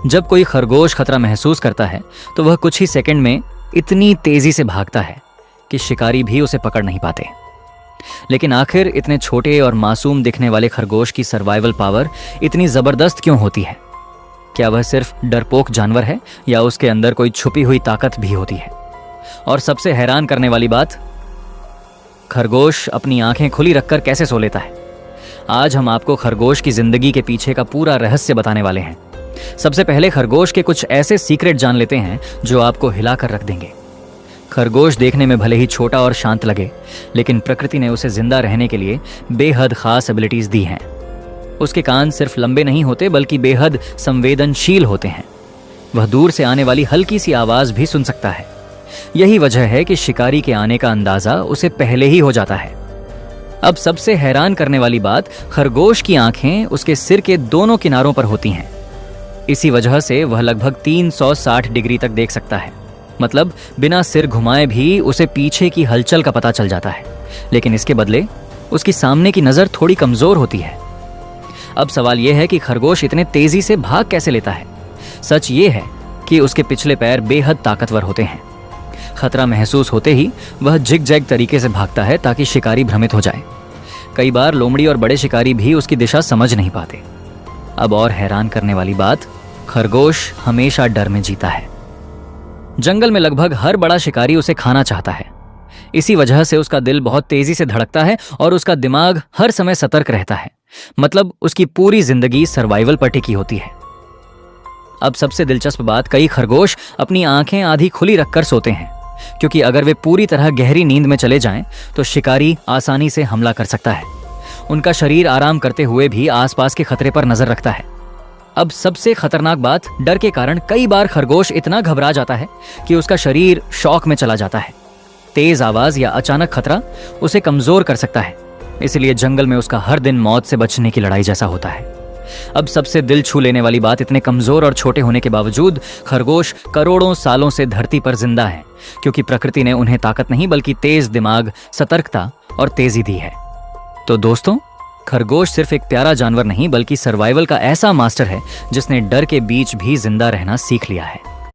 जब कोई खरगोश खतरा महसूस करता है तो वह कुछ ही सेकंड में इतनी तेजी से भागता है कि शिकारी भी उसे पकड़ नहीं पाते। लेकिन आखिर इतने छोटे और मासूम दिखने वाले खरगोश की सर्वाइवल पावर इतनी जबरदस्त क्यों होती है? क्या वह सिर्फ डरपोक जानवर है या उसके अंदर कोई छुपी हुई ताकत भी होती है? और सबसे हैरान करने वाली बात, खरगोश अपनी आंखें खुली रखकर कैसे सो लेता है। आज हम आपको खरगोश की जिंदगी के पीछे का पूरा रहस्य बताने वाले हैं। सबसे पहले खरगोश के कुछ ऐसे सीक्रेट जान लेते हैं जो आपको हिलाकर रख देंगे। खरगोश देखने में भले ही छोटा और शांत लगे, लेकिन प्रकृति ने उसे जिंदा रहने के लिए बेहद खास एबिलिटीज दी हैं। उसके कान सिर्फ लंबे नहीं होते बल्कि बेहद संवेदनशील होते हैं। वह दूर से आने वाली हल्की सी आवाज भी सुन सकता है। यही वजह है कि शिकारी के आने का अंदाजा उसे पहले ही हो जाता है। अब सबसे हैरान करने वाली बात, खरगोश की आंखें उसके सिर के दोनों किनारों पर होती हैं। इसी वजह से वह लगभग 360 डिग्री तक देख सकता है। मतलब बिना सिर घुमाए भी उसे पीछे की हलचल का पता चल जाता है। लेकिन इसके बदले उसकी सामने की नजर थोड़ी कमजोर होती है। अब सवाल यह है कि खरगोश इतने तेजी से भाग कैसे लेता है? सच ये है कि उसके पिछले पैर बेहद ताकतवर होते हैं। खतरा महसूस होते ही वह जिग जैग तरीके से भागता है ताकि शिकारी भ्रमित हो जाए। कई बार लोमड़ी और बड़े शिकारी भी उसकी दिशा समझ नहीं पाते। अब और हैरान करने वाली बात, खरगोश हमेशा डर में जीता है। जंगल में लगभग हर बड़ा शिकारी उसे खाना चाहता है। इसी वजह से उसका दिल बहुत तेजी से धड़कता है और उसका दिमाग हर समय सतर्क रहता है। मतलब उसकी पूरी जिंदगी सर्वाइवल पर टिकी होती है। अब सबसे दिलचस्प बात, कई खरगोश अपनी आंखें आधी खुली रखकर सोते हैं, क्योंकि अगर वे पूरी तरह गहरी नींद में चले जाएं तो शिकारी आसानी से हमला कर सकता है। उनका शरीर आराम करते हुए भी आसपास के खतरे पर नजर रखता है। अब सबसे खतरनाक बात, डर के कारण कई बार खरगोश इतना घबरा जाता है कि उसका शरीर शॉक में चला जाता है। तेज आवाज या अचानक खतरा उसे कमजोर कर सकता है। इसलिए जंगल में उसका हर दिन मौत से बचने की लड़ाई जैसा होता है। अब सबसे दिल छू लेने वाली बात, इतने कमजोर और छोटे होने के बावजूद खरगोश करोड़ों सालों से धरती पर जिंदा है, क्योंकि प्रकृति ने उन्हें ताकत नहीं बल्कि तेज दिमाग, सतर्कता और तेजी दी है। तो दोस्तों, खरगोश सिर्फ एक प्यारा जानवर नहीं बल्कि सर्वाइवल का ऐसा मास्टर है जिसने डर के बीच भी जिंदा रहना सीख लिया है।